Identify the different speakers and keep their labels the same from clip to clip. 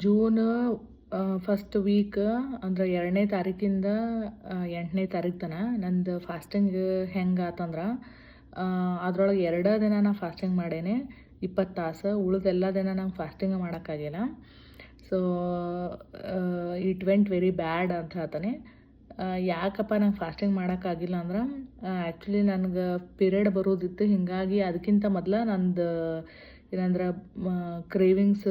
Speaker 1: June first week ಅಂದ್ರೆ 2ನೇ ತಾರೀಕಿಂದ 8ನೇ ತಾರೀಕು ತನಕ ನಂದು ಫಾಸ್ಟಿಂಗ್ ಹೆಂಗೆ ಆತಂದ್ರೆ ಅದ್ರೊಳಗೆ 2 ದಿನ ನಾನು ಫಾಸ್ಟಿಂಗ್ ಮಾಡೇನೆ 20 ತಾಸು. ಉಳಿದೆಲ್ಲ ದಿನ ನಂಗೆ ಫಾಸ್ಟಿಂಗ್ ಮಾಡೋಕ್ಕಾಗಿಲ್ಲ. So it went very bad ಅಂತ ಹೇಳ್ತಾನೆ. ಯಾಕಪ್ಪ ನಂಗೆ ಫಾಸ್ಟಿಂಗ್ ಮಾಡೋಕ್ಕಾಗಿಲ್ಲ ಅಂದ್ರೆ ಆ್ಯಕ್ಚುಲಿ ನನಗೆ ಪೀರಿಯಡ್ ಬರೋದಿತ್ತು. ಹೀಗಾಗಿ ಅದಕ್ಕಿಂತ ಮೊದಲು ನಂದು ಏನಂದ್ರೆ ಕ್ರೇವಿಂಗ್ಸ್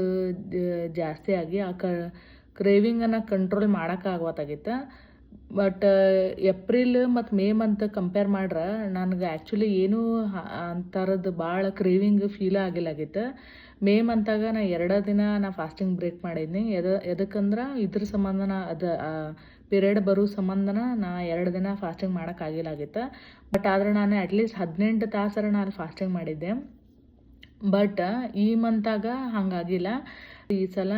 Speaker 1: ಜಾಸ್ತಿ ಆಗಿ ಆ ಕ್ರೇವಿಂಗನ್ನು ಕಂಟ್ರೋಲ್ ಮಾಡೋಕ್ಕಾಗತ್ತಾಗಿತ್ತು. ಬಟ್ ಏಪ್ರಿಲ್ ಮತ್ತು ಮೇ ಮಂತ್ ಕಂಪೇರ್ ಮಾಡ್ರೆ ನನಗೆ ಆ್ಯಕ್ಚುಲಿ ಏನೂ ಅಂಥರದ್ದು ಭಾಳ ಕ್ರೇವಿಂಗ್ ಫೀಲ್ ಆಗಿಲ್ಲಾಗಿತ್ತು. ಮೇ ಮಂತಾಗ ನಾ 2 ದಿನ ನಾ ಫಾಸ್ಟಿಂಗ್ ಬ್ರೇಕ್ ಮಾಡಿದ್ನಿ. ಎದಕ್ಕಂದ್ರೆ ಇದ್ರ ಸಂಬಂಧನ ಅದು ಪೀರಿಯಡ್ ಬರೋ ಸಂಬಂಧನ ನಾ 2 ದಿನ ಫಾಸ್ಟಿಂಗ್ ಮಾಡೋಕ್ಕಾಗಿಲ್ಲಾಗಿತ್ತು. ಬಟ್ ಆದರೆ ನಾನು ಅಟ್ಲೀಸ್ಟ್ 18 ತಾಸರ ನಾನು ಫಾಸ್ಟಿಂಗ್ ಮಾಡಿದ್ದೆ. ಬಟ್ ಈ ಮಂತಾಗ ಹಂಗಾಗಿಲ್ಲ. ಈ ಸಲ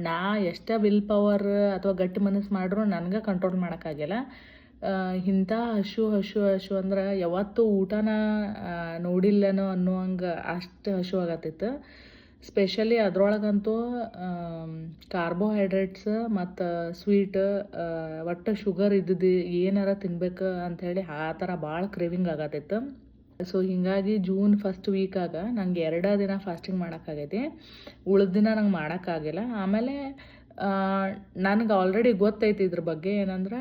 Speaker 1: ನಾ ಎಷ್ಟೇ ವಿಲ್ ಪವರ್ ಅಥವಾ ಗಟ್ಟಿ ಮನಸ್ಸು ಮಾಡ್ರೂ ನನಗೆ ಕಂಟ್ರೋಲ್ ಮಾಡೋಕ್ಕಾಗಿಲ್ಲ. ಇಂಥ ಹಶು ಅಂದ್ರೆ ಯಾವತ್ತೂ ಊಟನ ನೋಡಿಲ್ಲನೋ ಅನ್ನುವಂಗೆ ಅಷ್ಟು ಹಶು ಆಗತ್ತಿತ್ತು. ಸ್ಪೆಷಲಿ ಅದ್ರೊಳಗಂತೂ ಕಾರ್ಬೋಹೈಡ್ರೇಟ್ಸ್ ಮತ್ತು ಸ್ವೀಟ್ ಒಟ್ಟು ಶುಗರ್ ಇದ್ದದ್ದು ಏನಾರ ತಿನ್ಬೇಕು ಅಂಥೇಳಿ ಆ ಥರ ಭಾಳ ಕ್ರೇವಿಂಗ್ ಆಗತ್ತಿತ್ತು. ಸೊ ಹೀಗಾಗಿ ಜೂನ್ ಫಸ್ಟ್ ವೀಕಾಗ ನಂಗೆ 2 ದಿನ ಫಾಸ್ಟಿಂಗ್ ಮಾಡೋಕ್ಕಾಗೈತಿ. ಉಳಿದ ದಿನ ನಂಗೆ ಮಾಡೋಕ್ಕಾಗಿಲ್ಲ. ಆಮೇಲೆ ನನಗೆ ಆಲ್ರೆಡಿ ಗೊತ್ತೈತಿ ಇದ್ರ ಬಗ್ಗೆ. ಏನಂದ್ರೆ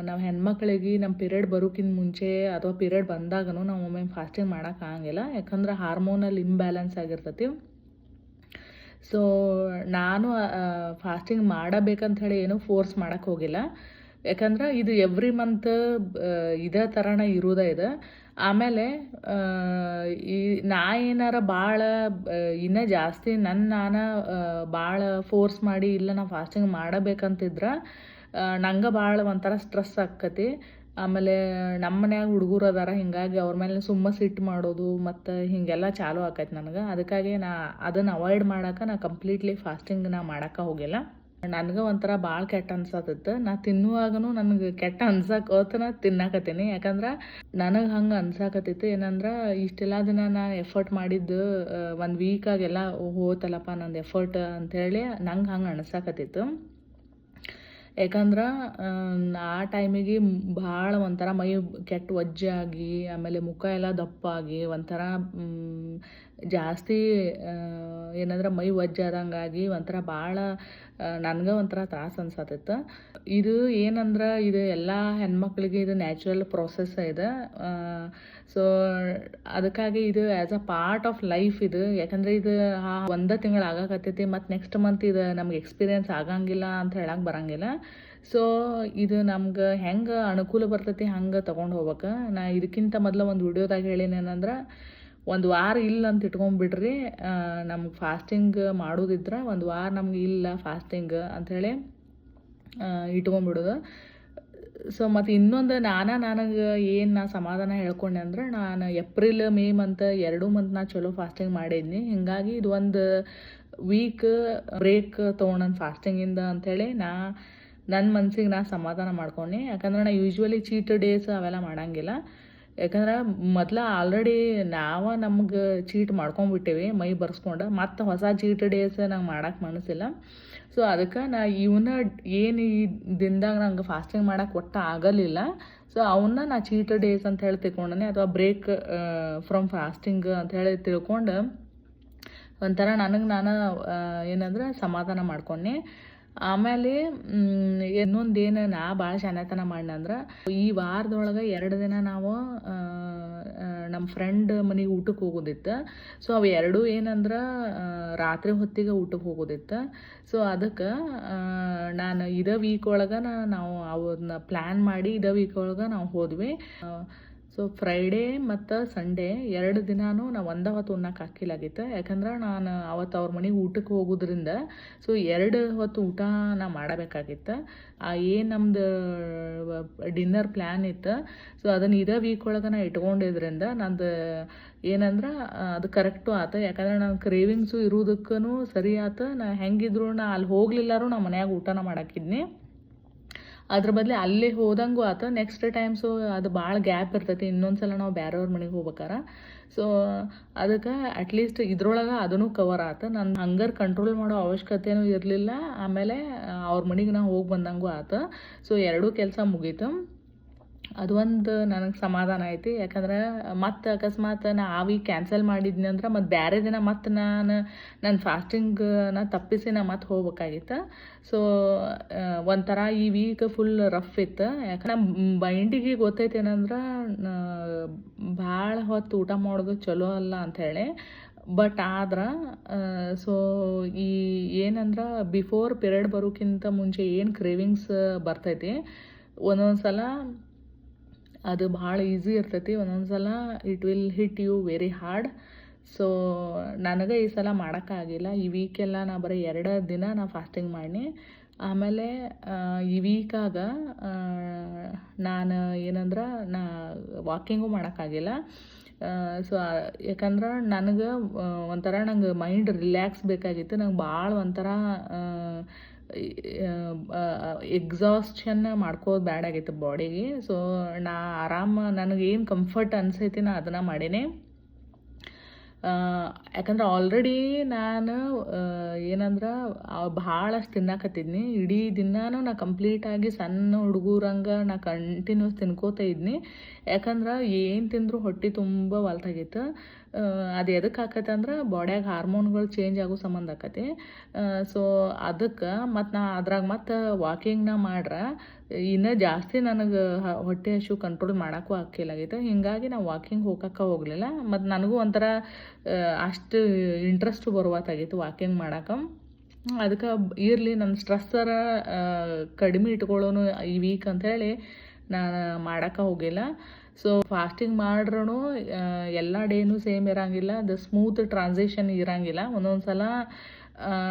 Speaker 1: ನಾವು ಹೆಣ್ಮಕ್ಳಿಗೆ ನಮ್ಮ ಪೀರಿಯಡ್ ಬರೋಕ್ಕಿಂತ ಮುಂಚೆ ಅಥವಾ ಪೀರಿಯಡ್ ಬಂದಾಗನೂ ನಾವು ಒಮ್ಮೆ ಫಾಸ್ಟಿಂಗ್ ಮಾಡೋಕ್ಕಾಗಂಗಿಲ್ಲ. ಯಾಕಂದ್ರೆ ಹಾರ್ಮೋನಲ್ ಇಂಬ್ಯಾಲೆನ್ಸ್ ಆಗಿರ್ತೈತಿ. ಸೊ ನಾನು ಫಾಸ್ಟಿಂಗ್ ಮಾಡಬೇಕಂತ ಹೇಳಿ ಏನೂ ಫೋರ್ಸ್ ಮಾಡೋಕ್ಕೆ ಹೋಗಿಲ್ಲ. ಯಾಕಂದ್ರೆ ಇದು ಎವ್ರಿ ಮಂತ್ ಇದೇ ಥರನೇ ಇರೋದೇ ಇದೆ. ಆಮೇಲೆ ಈ ನಾ ಏನಾರ ಭಾಳ ಇನ್ನೂ ಜಾಸ್ತಿ ನಾನು ಭಾಳ ಫೋರ್ಸ್ ಮಾಡಿ ಇಲ್ಲ ನಾ ಫಾಸ್ಟಿಂಗ್ ಮಾಡಬೇಕಂತಿದ್ರೆ ನಂಗೆ ಭಾಳ ಒಂಥರ ಸ್ಟ್ರೆಸ್ ಆಕ್ಕತಿ. ಆಮೇಲೆ ನಮ್ಮ ಮನ್ಯಾಗ ಹುಡುಗರು ಅದಾರ, ಹೀಗಾಗಿ ಅವ್ರ ಮೇಲೆ ಸುಮ್ಮ ಸಿಟ್ಟು ಮಾಡೋದು ಮತ್ತು ಹೀಗೆಲ್ಲ ಚಾಲೂ ಆಕೈತೆ ನನಗೆ. ಅದಕ್ಕಾಗಿ ನಾ ಅದನ್ನು ಅವಾಯ್ಡ್ ಮಾಡೋಕೆ ನಾ ಕಂಪ್ಲೀಟ್ಲಿ ಫಾಸ್ಟಿಂಗ್ ನಾ ಮಾಡೋಕ್ಕೆ ಹೋಗಿಲ್ಲ. ನನಗೆ ಒಂಥರ ಭಾಳ ಕೆಟ್ಟ ಅನ್ಸತ್ತಿತ್ತು. ನಾ ತಿನ್ನುವಾಗನೂ ನನಗೆ ಕೆಟ್ಟ ಅನ್ಸಕ್ಕೆ ತಿನ್ನಾಕತ್ತೀನಿ. ಯಾಕಂದ್ರೆ ನನಗೆ ಹಂಗೆ ಅನ್ಸಾಕತ್ತಿತ್ತು. ಏನಂದ್ರೆ ಇಷ್ಟೆಲ್ಲ ದಿನ ನಾನು ಎಫರ್ಟ್ ಮಾಡಿದ್ದು 1 ವೀಕಾಗೆಲ್ಲ ಹೋತಲ್ಲಪ್ಪ ನಂದು ಎಫರ್ಟ್ ಅಂಥೇಳಿ ನಂಗೆ ಹಂಗೆ ಅನ್ಸಾಕತ್ತಿತ್ತು. ಯಾಕಂದ್ರೆ ಆ ಟೈಮಿಗೆ ಭಾಳ ಒಂಥರ ಮೈ ಕೆಟ್ಟ ಒಜ್ಜಾಗಿ, ಆಮೇಲೆ ಮುಖ ಎಲ್ಲ ದಪ್ಪಾಗಿ ಒಂಥರ ಜಾಸ್ತಿ ಏನಂದ್ರೆ ಮೈ ಒಜ್ಜಾದಂಗಾಗಿ ಒಂಥರ ಭಾಳ ನನಗೆ ಒಂಥರ ತ್ರಾಸ ಅನ್ಸತ್ತಿತ್ತು. ಇದು ಏನಂದ್ರೆ ಇದು ಎಲ್ಲ ಹೆಣ್ಮಕ್ಳಿಗೆ ಇದು ನ್ಯಾಚುರಲ್ ಪ್ರೋಸೆಸ್ ಇದೆ. ಸೊ ಅದಕ್ಕಾಗಿ ಇದು as a part of life ಇದು. ಯಾಕಂದರೆ ಇದು 1 ತಿಂಗಳು ಆಗಾಕತ್ತೈತಿ ಮತ್ತು ನೆಕ್ಸ್ಟ್ ಮಂತ್ ಇದು ನಮ್ಗೆ ಎಕ್ಸ್ಪೀರಿಯನ್ಸ್ ಆಗಂಗಿಲ್ಲ ಅಂತ ಹೇಳಕ್ಕೆ ಬರೋಂಗಿಲ್ಲ. ಸೊ ಇದು ನಮ್ಗೆ ಹೆಂಗೆ ಅನುಕೂಲ ಬರ್ತೈತಿ ಹಂಗೆ ತೊಗೊಂಡು ಹೋಗ್ಬೇಕು. ನಾ ಇದಕ್ಕಿಂತ ಮೊದಲು ಒಂದು ವಿಡಿಯೋದಾಗ ಹೇಳಿನೇನಂದ್ರೆ 1 ವಾರ ಇಲ್ಲ ಅಂತ ಇಟ್ಕೊಂಡ್ಬಿಡ್ರಿ. ನಮ್ಗೆ ಫಾಸ್ಟಿಂಗ್ ಮಾಡೋದಿದ್ರೆ 1 ವಾರ ನಮ್ಗೆ ಇಲ್ಲ ಫಾಸ್ಟಿಂಗ್ ಅಂಥೇಳಿ ಇಟ್ಕೊಂಡ್ಬಿಡೋದು. ಸೊ ಮತ್ತು ಇನ್ನೊಂದು ನನಗೆ ಏನು ನಾ ಸಮಾಧಾನ ಹೇಳ್ಕೊಂಡೆ ಅಂದ್ರೆ ನಾನು ಏಪ್ರಿಲ್ ಮೇ ಮಂತ್ 2 ಮಂತ್ ನಾ ಚಲೋ ಫಾಸ್ಟಿಂಗ್ ಮಾಡಿದ್ನಿ. ಹೀಗಾಗಿ ಇದು 1 ವೀಕ್ ಬ್ರೇಕ್ ತೊಗೊಂಡು ಫಾಸ್ಟಿಂಗಿಂದ ಅಂಥೇಳಿ ನನ್ನ ಮನ್ಸಿಗೆ ನಾ ಸಮಾಧಾನ ಮಾಡ್ಕೊಂಡೆ. ಯಾಕಂದ್ರೆ ನಾ ಯೂಶ್ವಲಿ ಚೀಟ್ ಡೇಸ್ ಅವೆಲ್ಲ ಮಾಡೋಂಗಿಲ್ಲ. ಯಾಕಂದ್ರೆ ಮೊದಲು ಆಲ್ರೆಡಿ ನಮ್ಗೆ ಚೀಟ್ ಮಾಡ್ಕೊಂಡ್ಬಿಟ್ಟೇವಿ ಮೈ ಬರ್ಸ್ಕೊಂಡು. ಮತ್ತು ಹೊಸ ಚೀಟ್ ಡೇಸ್ ನಂಗೆ ಮಾಡೋಕ್ಕೆ ಮನಸ್ಸಿಲ್ಲ. ಸೊ ಅದಕ್ಕೆ ನಾ ಇವನ್ನ ಏನು ಈ ದಿನದಾಗ ನಂಗೆ ಫಾಸ್ಟಿಂಗ್ ಮಾಡೋಕ್ಕೆ ಒಟ್ಟು ಆಗಲಿಲ್ಲ. ಸೊ ಅವನ್ನ ನಾ ಚೀಟ್ ಡೇಸ್ ಅಂತ ಹೇಳಿ ತಿಳ್ಕೊಂಡೆ, ಅಥವಾ ಬ್ರೇಕ್ ಫ್ರಮ್ ಫಾಸ್ಟಿಂಗ್ ಅಂತ ಹೇಳಿ ತಿಳ್ಕೊಂಡು ಒಂಥರ ನನಗೆ ನಾನು ಏನಂದ್ರೆ ಸಮಾಧಾನ ಮಾಡ್ಕೊಂಡೆ. ಆಮೇಲೆ ಇನ್ನೊಂದೇನು ನಾ ಭಾಳ ಶಾನ್ಯಾತನ ಮಾಡ್ನಂದ್ರೆ ಈ ವಾರದೊಳಗೆ 2 ದಿನ ನಾವು ನಮ್ಮ ಫ್ರೆಂಡ್ ಮನೆಗೆ ಊಟಕ್ಕೆ ಹೋಗೋದಿತ್ತು. ಸೊ ಅವು 2 ಏನಂದ್ರೆ ರಾತ್ರಿ ಹೊತ್ತಿಗೆ ಊಟಕ್ಕೆ ಹೋಗೋದಿತ್ತು. ಸೊ ಅದಕ್ಕೆ ನಾನು ಇದೇ ವೀಕ್ ಒಳಗೆ ನಾವು ಅವ್ರನ್ನ ಪ್ಲ್ಯಾನ್ ಮಾಡಿ ಇದೇ ವೀಕ್ ಒಳಗೆ ನಾವು ಹೋದ್ವಿ. ಸೊ ಫ್ರೈಡೇ ಮತ್ತು ಸಂಡೇ 2 ದಿನಾನೂ ನಾವು ಒಂದೇ ಹೊತ್ತು ಉಣ್ಣಕ್ಕೆ ಹಾಕಿಲಾಗಿತ್ತು. ಯಾಕಂದ್ರೆ ನಾನು ಅವತ್ತು ಅವ್ರ ಮನೆಗೆ ಊಟಕ್ಕೆ ಹೋಗೋದ್ರಿಂದ ಸೊ 2 ಹೊತ್ತು ಊಟ ನಾ ಮಾಡಬೇಕಾಗಿತ್ತು. ಏನು ನಮ್ದು ಡಿನ್ನರ್ ಪ್ಲ್ಯಾನ್ ಇತ್ತು. ಸೊ ಅದನ್ನು ಇದೇ ವೀಕ್ ಒಳಗೆ ನಾ ಇಟ್ಕೊಂಡಿದ್ರಿಂದ ನಂದು ಏನಂದ್ರೆ ಅದು ಕರೆಕ್ಟು ಆಯ್ತು. ಯಾಕಂದ್ರೆ ನಾನು ಕ್ರೇವಿಂಗ್ಸು ಇರೋದಕ್ಕೂ ಸರಿ ಆಯ್ತು. ನಾ ಹೆಂಗಿದ್ರು ನಾ ಅಲ್ಲಿ ಹೋಗ್ಲಿಲ್ಲಾರು ನಾ ಮನ್ಯಾಗ ಊಟನ ಮಾಡಾಕಿದ್ನಿ. ಅದ್ರ ಬದಲು ಅಲ್ಲಿ ಹೋದಂಗೂ ಆತು. ನೆಕ್ಸ್ಟ್ ಟೈಮ್ಸು ಅದು ಭಾಳ ಗ್ಯಾಪ್ ಇರ್ತೈತಿ ಇನ್ನೊಂದು ಸಲ ನಾವು ಬೇರೆಯವ್ರ ಮನೆಗೆ ಹೋಗ್ಬೇಕಾರ. ಸೊ ಅದಕ್ಕೆ ಅಟ್ಲೀಸ್ಟ್ ಇದ್ರೊಳಗೆ ಅದೂ ಕವರ್ ಆತು. ನನ್ನ ಹಂಗರ್ ಕಂಟ್ರೋಲ್ ಮಾಡೋ ಅವಶ್ಯಕತೆಯೂ ಇರಲಿಲ್ಲ. ಆಮೇಲೆ ಅವ್ರ ಮನೆಗೆ ನಾವು ಹೋಗಿ ಬಂದಂಗೂ ಆತು. ಸೊ ಎರಡೂ ಕೆಲಸ ಮುಗೀತು. ಅದು ಒಂದು ನನಗೆ ಸಮಾಧಾನ ಐತಿ. ಯಾಕಂದ್ರೆ ಮತ್ತು ಅಕಸ್ಮಾತ್ ನಾ ಆ ವೀಕ್ ಕ್ಯಾನ್ಸಲ್ ಮಾಡಿದ್ನಿ ಅಂದ್ರೆ ಮತ್ತು ಬೇರೆ ದಿನ ಮತ್ತು ನನ್ನ ಫಾಸ್ಟಿಂಗ್ನ ತಪ್ಪಿಸಿ ನಾ ಮತ್ತೆ ಹೋಗ್ಬೇಕಾಗಿತ್ತು. ಸೊ ಒಂಥರ ಈ ವೀಕ್ ಫುಲ್ ರಫ್ ಇತ್ತು. ಯಾಕಂದ್ರೆ ಮೈಂಡಿಗೆ ಗೊತ್ತೈತೆ ಏನಂದ್ರೆ ಭಾಳ ಹೊತ್ತು ಊಟ ಮಾಡೋದು ಚಲೋ ಅಲ್ಲ ಅಂಥೇಳಿ. ಬಟ್ ಆದ್ರೆ ಸೊ ಈ ಏನಂದ್ರೆ ಬಿಫೋರ್ ಪಿರಿಯಡ್ ಬರೋಕ್ಕಿಂತ ಮುಂಚೆ ಏನು ಕ್ರೇವಿಂಗ್ಸ್ ಬರ್ತೈತಿ ಒಂದೊಂದು ಸಲ ಅದು ಭಾಳ ಈಸಿ ಇರ್ತೈತಿ, ಒಂದೊಂದು ಸಲ it will hit you very hard. So ನನಗೆ ಈ ಸಲ ಮಾಡೋಕ್ಕಾಗಿಲ್ಲ. ಈ ವೀಕೆಲ್ಲ ನಾ ಬರೀ 2 ದಿನ ನಾ ಫಾಸ್ಟಿಂಗ್ ಮಾಡೀನಿ. ಆಮೇಲೆ ಈ ವೀಕಾಗ ನಾನು ಏನಂದ್ರೆ ನಾ ವಾಕಿಂಗು ಮಾಡೋಕ್ಕಾಗಿಲ್ಲ. ಸೊ ಯಾಕಂದ್ರೆ ನನಗೆ ಒಂಥರ ನಂಗೆ ಮೈಂಡ್ ರಿಲ್ಯಾಕ್ಸ್ ಬೇಕಾಗಿತ್ತು. ನಂಗೆ ಭಾಳ ಒಂಥರ ಎಕ್ಸಾಸ್ಷನ್ ಮಾಡ್ಕೋದು ಬ್ಯಾಡಾಗಿತ್ತು ಬಾಡಿಗೆ. ಸೊ ನಾ ನನಗೇನು ಕಂಫರ್ಟ್ ಅನ್ಸೈತಿ ನಾ ಅದನ್ನು ಮಾಡೀನಿ. ಯಾಕಂದ್ರೆ ಆಲ್ರೆಡಿ ನಾನು ಏನಂದ್ರೆ ಭಾಳಷ್ಟು ತಿನ್ನಕತ್ತಿದ್ನಿ. ಇಡೀ ದಿನಾನು ನಾ ಕಂಪ್ಲೀಟಾಗಿ ಸಣ್ಣ ಹುಡುಗರಂಗೆ ನಾ ಕಂಟಿನ್ಯೂಸ್ ತಿನ್ಕೋತ ಇದ್ನಿ. ಯಾಕಂದ್ರೆ ಏನು ತಿಂದರೂ ಹೊಟ್ಟೆ ತುಂಬ ಹೊಲ್ತಾಗಿತ್ತು. ಅದು ಎದಕ್ಕೆ ಆಕೈತೆ ಅಂದ್ರೆ ಬಾಡ್ಯಾಗ ಹಾರ್ಮೋನ್ಗಳು ಚೇಂಜ್ ಆಗೋ ಸಂಬಂಧ ಆಕತಿ. ಸೊ ಅದಕ್ಕೆ ಮತ್ತು ನಾ ಅದ್ರಾಗ ಮತ್ತು ವಾಕಿಂಗ್ನ ಮಾಡ್ರೆ ಇನ್ನೂ ಜಾಸ್ತಿ ನನಗೆ ಹೊಟ್ಟೆ ಹಸಿವು ಕಂಟ್ರೋಲ್ ಮಾಡೋಕ್ಕೂ ಆಗ್ತಿಲ್ಲಾಗಿತ್ತು. ಹೀಗಾಗಿ ನಾವು ವಾಕಿಂಗ್ ಹೋಗಲಿಲ್ಲ. ಮತ್ತು ನನಗೂ ಒಂಥರ ಅಷ್ಟು ಇಂಟ್ರೆಸ್ಟು ಬರುವತ್ತಾಗಿತ್ತು ವಾಕಿಂಗ್ ಮಾಡೋಕೆ. ಅದಕ್ಕೆ ಇರಲಿ ನನ್ನ ಸ್ಟ್ರೆಸ್ಸರ ಕಡಿಮೆ ಇಟ್ಕೊಳ್ಳೋನು ಈ ವೀಕ್ ಅಂಥೇಳಿ ನಾನು ಮಾಡೋಕ್ಕೆ ಹೋಗಿಲ್ಲ. ಸೊ ಫಾಸ್ಟಿಂಗ್ ಮಾಡ್ರೂ ಎಲ್ಲ ಡೇನೂ ಸೇಮ್ ಇರೋಂಗಿಲ್ಲ. ಅದು ಸ್ಮೂತ್ ಟ್ರಾನ್ಸಿಷನ್ ಇರೋಂಗಿಲ್ಲ. ಒಂದೊಂದು ಸಲ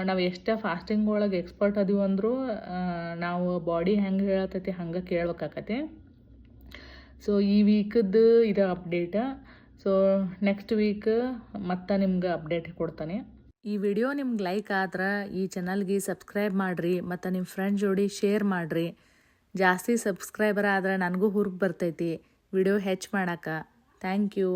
Speaker 1: ನಾವು ಎಷ್ಟೇ ಫಾಸ್ಟಿಂಗ್ ಒಳಗೆ ಎಕ್ಸ್ಪರ್ಟ್ ಅದೀವಿ ಅಂದರೂ ನಾವು ಬಾಡಿ ಹೆಂಗೆ ಹೇಳತೈತಿ ಹಂಗೆ ಕೇಳ್ಬೇಕಾಕತಿ. ಸೊ ಈ ವೀಕದ್ದು ಇದು ಅಪ್ಡೇಟ. ಸೊ ನೆಕ್ಸ್ಟ್ ವೀಕ್ ಮತ್ತೆ ನಿಮ್ಗೆ ಅಪ್ಡೇಟ್ ಕೊಡ್ತಾನೆ. ಈ ವಿಡಿಯೋ ನಿಮ್ಗೆ ಲೈಕ್ ಆದ್ರೆ ಈ ಚಾನಲ್ಗೆ ಸಬ್ಸ್ಕ್ರೈಬ್ ಮಾಡಿರಿ ಮತ್ತು ನಿಮ್ಮ ಫ್ರೆಂಡ್ ಜೋಡಿ ಶೇರ್ ಮಾಡಿರಿ. ಜಾಸ್ತಿ ಸಬ್ಸ್ಕ್ರೈಬರ್ ಆದ್ರೆ ನನಗೂ ಹುರ್ಗ್ ಬರ್ತೈತಿ ವಿಡಿಯೋ ಹೆಚ್ಚು ಮಾಡೋಕೆ. Thank you.